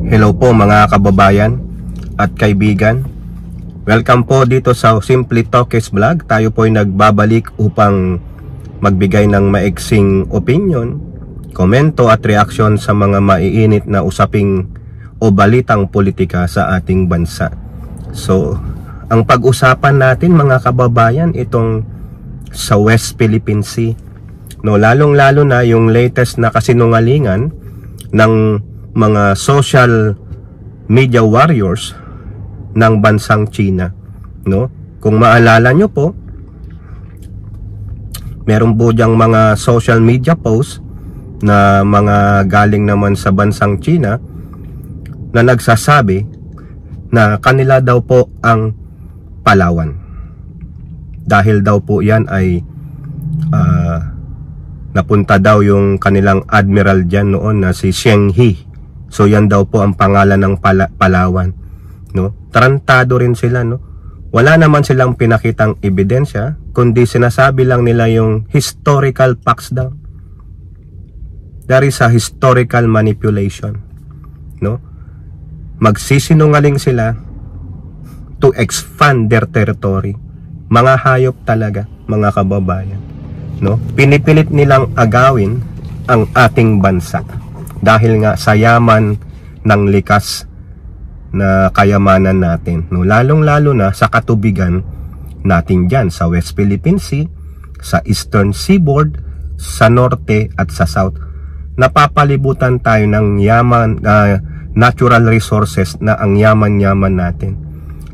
Hello po mga kababayan at kaibigan. Welcome po dito sa Simply Talkies Vlog. Tayo po ay nagbabalik upang magbigay ng maiksing opinion, komento at reaksyon sa mga maiinit na usaping o balitang politika sa ating bansa. So, ang pag-usapan natin mga kababayan itong sa West Philippine Sea. No, lalong-lalo na yung latest na kasinungalingan ng mga social media warriors ng bansang China, no? Kung maalala nyo po, meron po diyang mga social media posts na mga galing naman sa bansang China na nagsasabi na kanila daw po ang Palawan. Dahil daw po yan ay napunta daw yung kanilang admiral dyan noon na si Zheng He. So yan daw po ang pangalan ng Palawan, no? Tarantado rin sila, no? Wala naman silang pinakitang ebidensya, kundi sinasabi lang nila yung historical facts daw. There is a historical manipulation, no? Magsisinungaling sila to expand their territory. Mga hayop talaga, mga kababayan, no? Pinipilit nilang agawin ang ating bansa dahil nga sa yaman ng likas na kayamanan natin, no? Lalong-lalo na sa katubigan natin dyan sa West Philippine Sea, sa Eastern Seaboard, sa Norte at sa South. Napapalibutan tayo ng yaman, natural resources na ang yaman-yaman natin.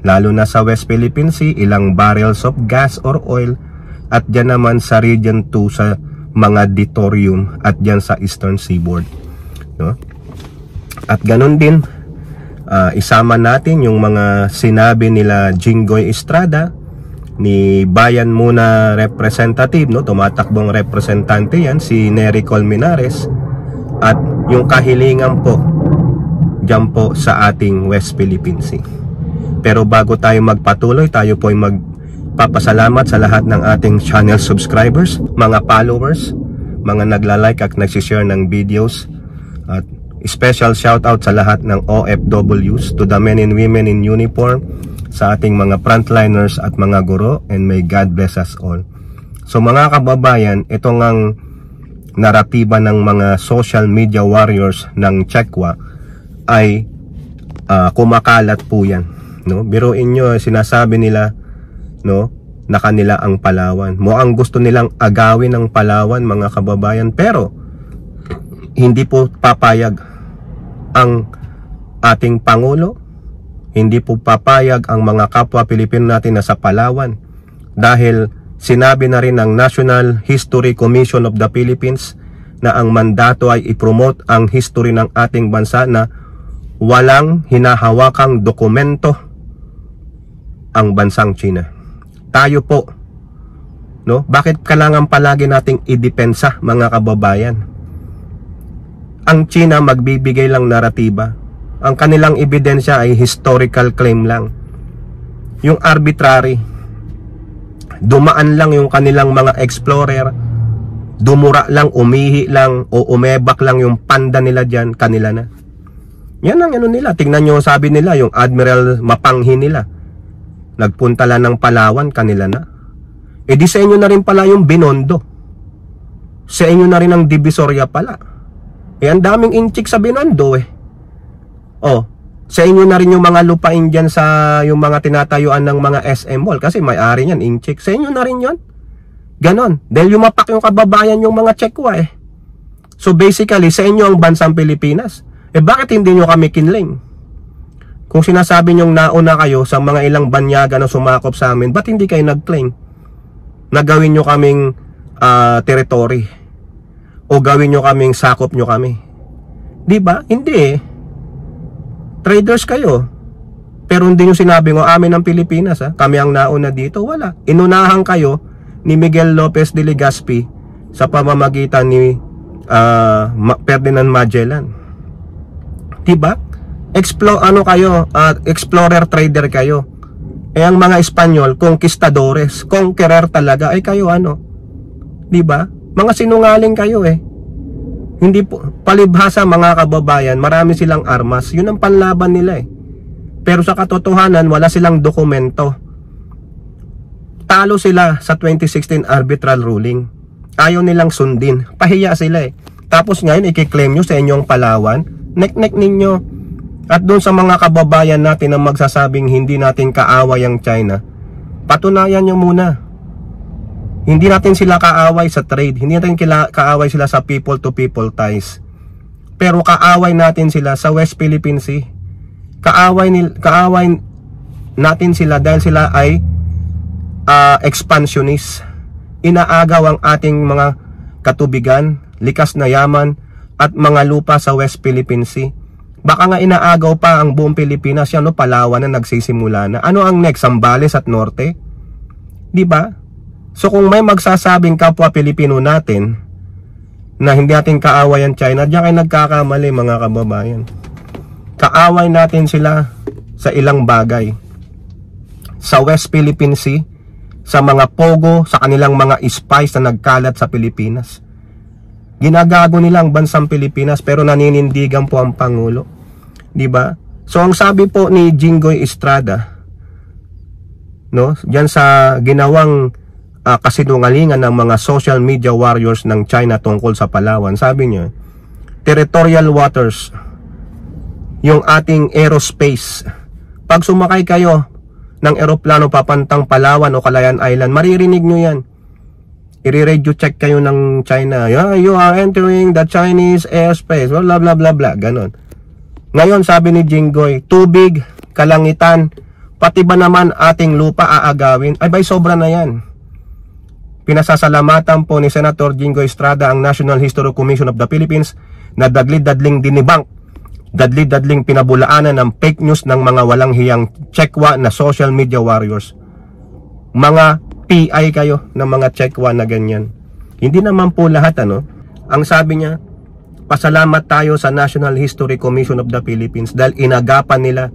Lalo na sa West Philippine Sea, ilang barrels of gas or oil, at dyan naman sa Region 2 sa mga deuterium at dyan sa Eastern Seaboard, no? At ganun din, isama natin yung mga sinabi nila Jinggoy Estrada, ni Bayan Muna Representative, no? Tumatakbong representante yan, si Nery Colmenares, at yung kahilingan po dyan po sa ating West Philippine Sea. Pero bago tayo magpatuloy, tayo po ay magpapasalamat sa lahat ng ating channel subscribers, mga followers, mga nagla-like at nagsishare ng videos, at special shoutout sa lahat ng OFWs, to the men and women in uniform, sa ating mga frontliners at mga guro, and may God bless us all. So mga kababayan, ito ngang naratiba ng mga social media warriors ng Chekwa ay kumakalat po yan, no? Biruin nyo, sinasabi nila, no, na kanila ang Palawan. Mukhang gusto nilang agawin ang Palawan, mga kababayan, pero hindi po papayag ang ating Pangulo, hindi po papayag ang mga kapwa Pilipino natin na sa Palawan, dahil sinabi na rin ng National History Commission of the Philippines na ang mandato ay i-promote ang history ng ating bansa, na walang hinahawakang dokumento ang bansang China. Tayo po, no? Bakit kailangan palagi nating idepensa, mga kababayan? Ang China magbibigay lang naratiba. Ang kanilang ebidensya ay historical claim lang. Yung arbitrary, dumaan lang yung kanilang mga explorer, dumura lang, umihi lang, o umebak lang yung panda nila dyan, kanila na. Yan ang ano nila. Tingnan nyo, sabi nila, yung Admiral Mapanghi nila, nagpunta lang ng Palawan, kanila na. E di sa inyo na rin pala yung Binondo. Sa inyo na rin ang Divisoria pala. Eh, ang daming inchik sa Binondo eh. Oh, sa inyo na rin yung mga lupain dyan sa yung mga tinatayuan ng mga SM Mall, kasi may-ari yan, inchik. Sa inyo na rin yun. Ganon. Dahil yumapak yung kababayan yung mga Chekwa eh. So basically, sa inyo ang bansang Pilipinas. Eh bakit hindi nyo kami kinling? Kung sinasabi nyong nauna kayo sa mga ilang banyaga na sumakop sa amin, ba't hindi kayo nag-claim? Nagawin nyo kaming territory, o gawin nyo kaming sakop nyo kami. Diba? Hindi eh. Traders kayo. Pero hindi nyo sinabi ngo amin ang Pilipinas, ha? Kami ang nauna dito. Wala. Inunahan kayo ni Miguel Lopez de Legazpi sa pamamagitan ni Ferdinand Magellan. Diba? Explorer trader kayo. Eh ang mga Espanyol, conquistadores, conqueror talaga. Eh kayo ano? Diba? Mga sinungaling kayo eh. Hindi po, palibhasa mga kababayan, marami silang armas. Yun ang panlaban nila eh. Pero sa katotohanan, wala silang dokumento. Talo sila sa 2016 arbitral ruling. Ayaw nilang sundin. Pahiya sila eh. Tapos ngayon, ikiklaim nyo sa inyong Palawan. Nek-nek ninyo. At doon sa mga kababayan natin na magsasabing hindi natin kaaway ang China, patunayan nyo muna. Hindi natin sila kaaway sa trade. Hindi natin kaaway sila sa people-to-people ties. Pero kaaway natin sila sa West Philippine Sea. Kaaway natin sila dahil sila ay expansionist. Inaagaw ang ating mga katubigan, likas na yaman, at mga lupa sa West Philippine Sea. Baka nga inaagaw pa ang buong Pilipinas, yan, no? Palawan na nagsisimula na. Ano ang next? Zambales at Norte? Di ba? So kung may magsasabing kapwa Pilipino natin na hindi natin kaaway ang China, diyan kayo nagkakamali mga kababayan. Kaaway natin sila sa ilang bagay. Sa West Philippine Sea, sa mga pogo, sa kanilang mga spies na nagkalat sa Pilipinas. Ginagago nila ang bansang Pilipinas pero naninindigan po ang Pangulo. Diba? So ang sabi po ni Jinggoy Estrada, no, diyan sa ginawang kasinungalingan ng mga social media warriors ng China tungkol sa Palawan, sabi niya, territorial waters, yung ating aerospace. Pag sumakay kayo ng eroplano papantang Palawan o Calayan Island, maririnig nyo yan. I-radio check kayo ng China. Yeah, you are entering the Chinese airspace. Blah, blah, blah, blah. Ganon. Ngayon, sabi ni Jinggoy, tubig, kalangitan, pati ba naman ating lupa aagawin? Ay, bay, sobra na yan. Pinasasalamatan po ni Senator Jinggoy Estrada ang National History Commission of the Philippines na dadli-dadling dinibang, dadli-dadling pinabulaanan ng fake news ng mga walang hiyang Chekwa na social media warriors. Mga PI kayo ng mga Chekwa na ganyan. Hindi naman po lahat, ano. Ang sabi niya, pasalamat tayo sa National History Commission of the Philippines dahil inagapan nila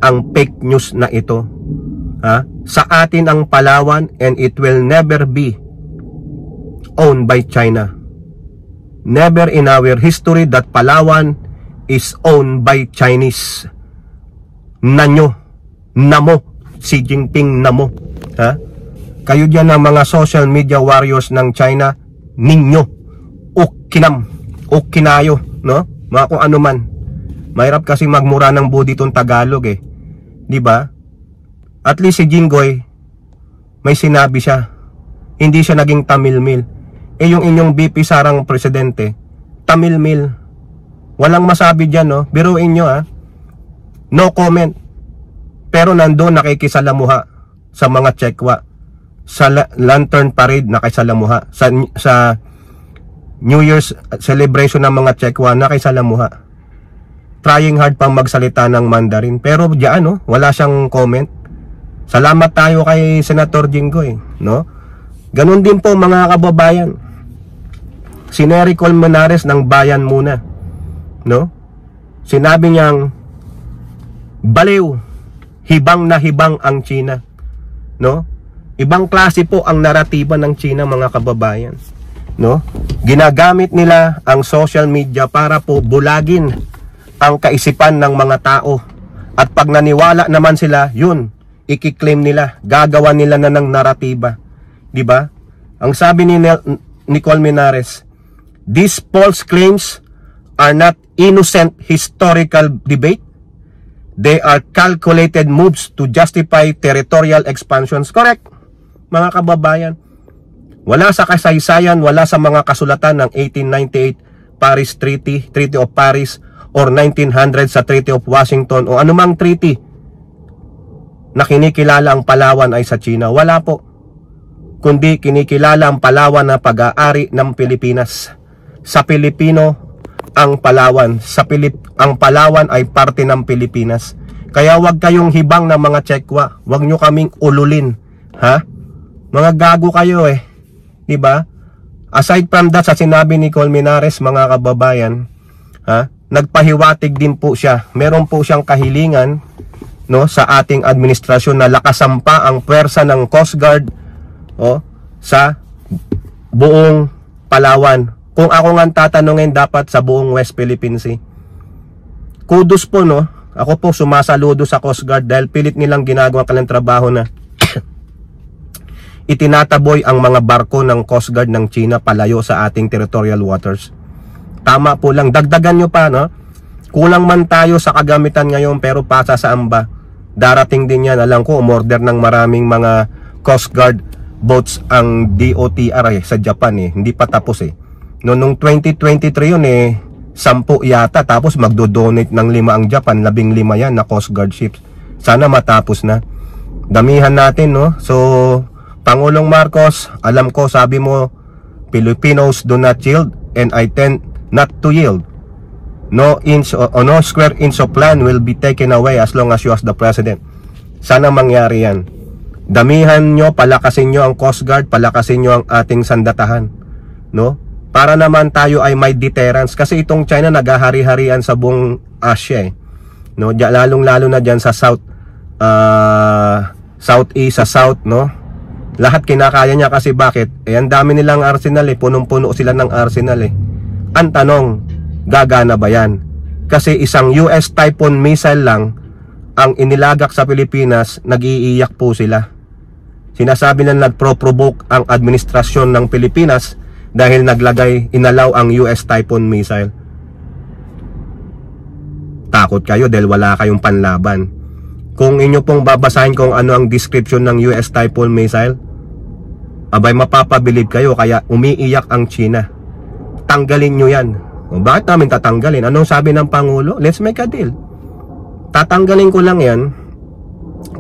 ang fake news na ito. Sa atin ang Palawan and it will never be owned by China. Never in our history that Palawan is owned by Chinese. Nanyo, namo, Xi Jinping namo. Kayo dyan ang mga social media warriors ng China, ninyo, ukinam, ukinayo, no? Mga kung ano man. Mahirap kasi magmura ng budi itong Tagalog eh. Diba? At least si Jinggoy, may sinabi siya. Hindi siya naging Tamilmil. Eh yung inyong BP Sarang presidente, Tamilmil. Walang masabi dyan, no? Biruin nyo, no comment. Pero nandoon nakikisalamuha sa mga Chekwa. Sa Lantern Parade nakisalamuha. Sa New Year's celebration ng mga Chekwa nakisalamuha. Trying hard pang magsalita ng Mandarin. Pero diyan, no? Wala siyang comment. Salamat tayo kay Senator Jinggoy, no? Ganun din po mga kababayan. Si Nery Colmenares ng Bayan Muna, no? Sinabi niyang baliw, hibang na hibang ang China, no? Ibang klase po ang naratiba ng China mga kababayan, no? Ginagamit nila ang social media para po bulagin ang kaisipan ng mga tao. At pag naniwala naman sila, yun, i-claim nila, gagawa nila na ng naratiba. Diba? Ang sabi ni Nicole Menares, these false claims are not innocent historical debate. They are calculated moves to justify territorial expansions. Correct, mga kababayan. Wala sa kasaysayan, wala sa mga kasulatan ng 1898 Paris Treaty, Treaty of Paris, or 1900 sa Treaty of Washington, o anumang treaty na kinikilala ang Palawan ay sa China. Wala po. Kundi kinikilala ang Palawan na pag-aari ng Pilipinas. Sa Pilipino ang Palawan. Ang Palawan ay parte ng Pilipinas. Kaya wag kayong hibang ng mga Chekwa. Wag nyo kaming ululin. Mga gago kayo eh. Diba? Aside from that, sa sinabi ni Colmenares, mga kababayan, nagpahiwatig din po siya. Meron po siyang kahilingan, no, sa ating administrasyon na lakasan pa ang pwersa ng Coast Guard sa buong Palawan Kung ako nga tatanungin, dapat sa buong West Philippine Sea. Kudos po, no? Ako po sumasaludo sa Coast Guard dahil pilit nilang ginagawa kanilang trabaho na itinataboy ang mga barko ng Coast Guard ng China palayo sa ating territorial waters. Tama po lang, dagdagan nyo pa, no? Kulang man tayo sa kagamitan ngayon pero pasa sa amba. Darating din yan, alam ko, umorder ng maraming mga Coast Guard boats ang DOTR sa Japan eh. Hindi pa tapos eh. Noong 2023 yun eh, 10 yata, tapos magdo-donate ng 5 ang Japan, 15 yan na Coast Guard ships. Sana matapos na. Damihan natin, no? So, Pangulong Marcos, alam ko, sabi mo, Filipinos do not yield and I tend not to yield. No square inch of land will be taken away as long as you as the president. Sana mangyari yan. Damihan nyo, palakasin nyo ang Coast Guard, palakasin nyo ang ating sandatahan, no? Para naman tayo ay may deterrence kasi itong China naghahari-harian sa buong Asia eh. No, lalong-lalo na diyan sa Southeast, sa South, no? Lahat kinakaya niya kasi bakit? Eh ang dami nilang arsenal eh, punong-puno sila ng arsenal eh. Ang tanong, gagana ba yan? Kasi isang US Typhoon missile lang ang inilagak sa Pilipinas, nag-iiyak po sila. Sinasabi na nagpro-provoke ang administrasyon ng Pilipinas dahil inalaw ang US Typhoon missile. Takot kayo dahil wala kayong panlaban. Kung inyo pong babasahin kung ano ang description ng US Typhoon missile, abay mapapabilib kayo, kaya umiiyak ang China. Tanggalin nyo yan. O, bakit namin tatanggalin? Anong sabi ng Pangulo? Let's make a deal. Tatanggalin ko lang yan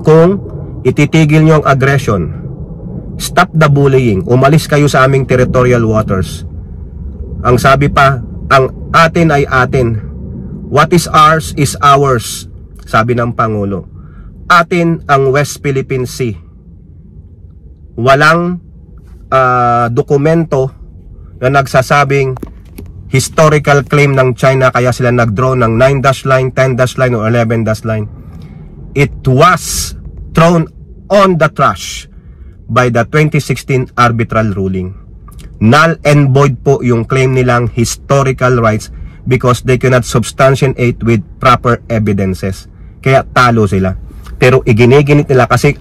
kung ititigil nyo ang aggression. Stop the bullying. Umalis kayo sa aming territorial waters. Ang sabi pa, ang atin ay atin. What is ours is ours, sabi ng Pangulo. Atin ang West Philippine Sea. Walang dokumento na nagsasabing historical claim ng China kaya sila nag-draw ng 9-dash line, 10-dash line o 11-dash line. It was thrown on the trash by the 2016 arbitral ruling. Null and void po yung claim nilang historical rights because they cannot substantiate with proper evidences. Kaya talo sila. Pero iginiginit nila kasi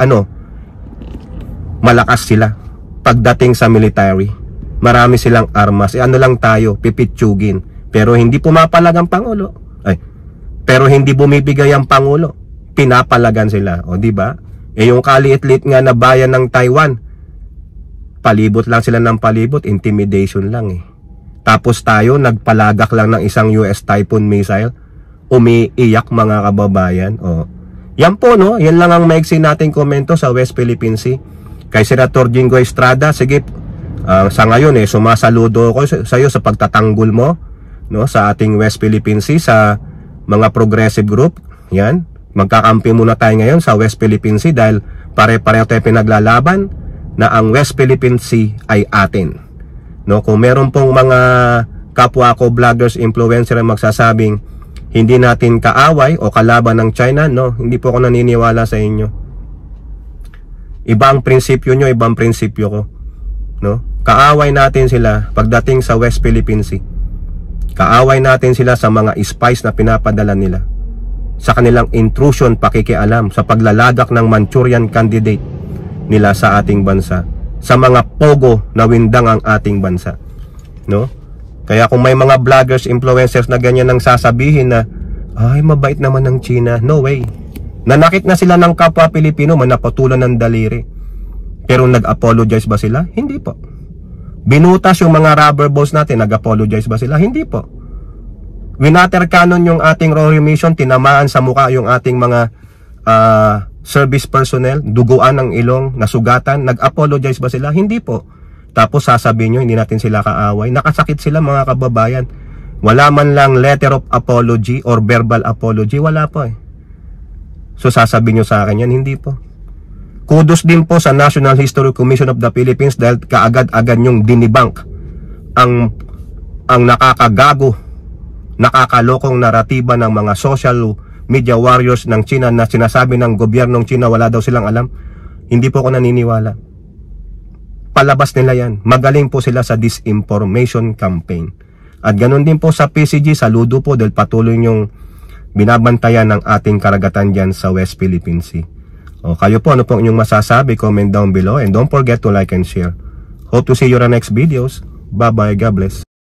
malakas sila pagdating sa military. Marami silang armas. Ano lang tayo, pipitsugin. Pero hindi pumapalag ang Pangulo. Pero hindi bumibigay ang Pangulo. Pinapalagan sila. O di ba? Yung kaliit-liit nga na bayan ng Taiwan, palibot lang sila ng palibot, intimidation lang eh. Tapos tayo, nagpalagak lang ng isang US Typhoon missile, umiiyak mga kababayan. O, yan po, no? Yan lang ang maiksi nating komento sa West Philippine Sea. Kay Senator Jingo Estrada, sige, sa ngayon sumasaludo ako sa iyo sa pagtatanggol mo, no, sa ating West Philippine Sea, sa mga progressive group. Yan, magkakampi muna tayo ngayon sa West Philippine Sea dahil pare-pareho tayo pinaglalaban na ang West Philippine Sea ay atin. No, kung meron pong mga kapwa ko vloggers, influencer na magsasabing hindi natin kaaway o kalaban ng China, no, hindi po ako naniniwala sa inyo. Ibang prinsipyo nyo, ibang prinsipyo ko, no? Kaaway natin sila pagdating sa West Philippine Sea. Kaaway natin sila sa mga spies na pinapadala nila, sa kanilang intrusion, pakikialam sa paglalagak ng Manchurian candidate nila sa ating bansa, sa mga pogo na windang ang ating bansa, no? Kaya kung may mga vloggers, influencers na ganyan ang sasabihin na ay mabait naman ng China, no way. Nanakit na sila ng kapwa Pilipino, manapatulan ng daliri. Pero nag-apologize ba sila? Hindi po. Binutas yung mga rubber balls natin, nag-apologize ba sila? Hindi po. Winater cannon yung ating Rory Mission, tinamaan sa muka yung ating mga service personnel, duguan ng ilong, nasugatan, nag-apologize ba sila? Hindi po. Tapos sasabihin nyo, hindi natin sila kaaway. Nakasakit sila mga kababayan. Wala man lang letter of apology or verbal apology, wala po eh. So sasabihin nyo sa akin yan, hindi po. Kudos din po sa National History Commission of the Philippines dahil kaagad-agad yung dinibank ang nakakagago, nakakalokong naratiba ng mga social media warriors ng China na sinasabi ng gobyernong China wala daw silang alam. Hindi po ako naniniwala. palabas nila yan. Magaling po sila sa disinformation campaign. At ganun din po sa PCG, saludo po dahil patuloy nyong binabantayan ng ating karagatan dyan sa West Philippine Sea. O kayo po, ano po inyong masasabi? Comment down below and don't forget to like and share. Hope to see you on the next videos. Bye bye, God bless.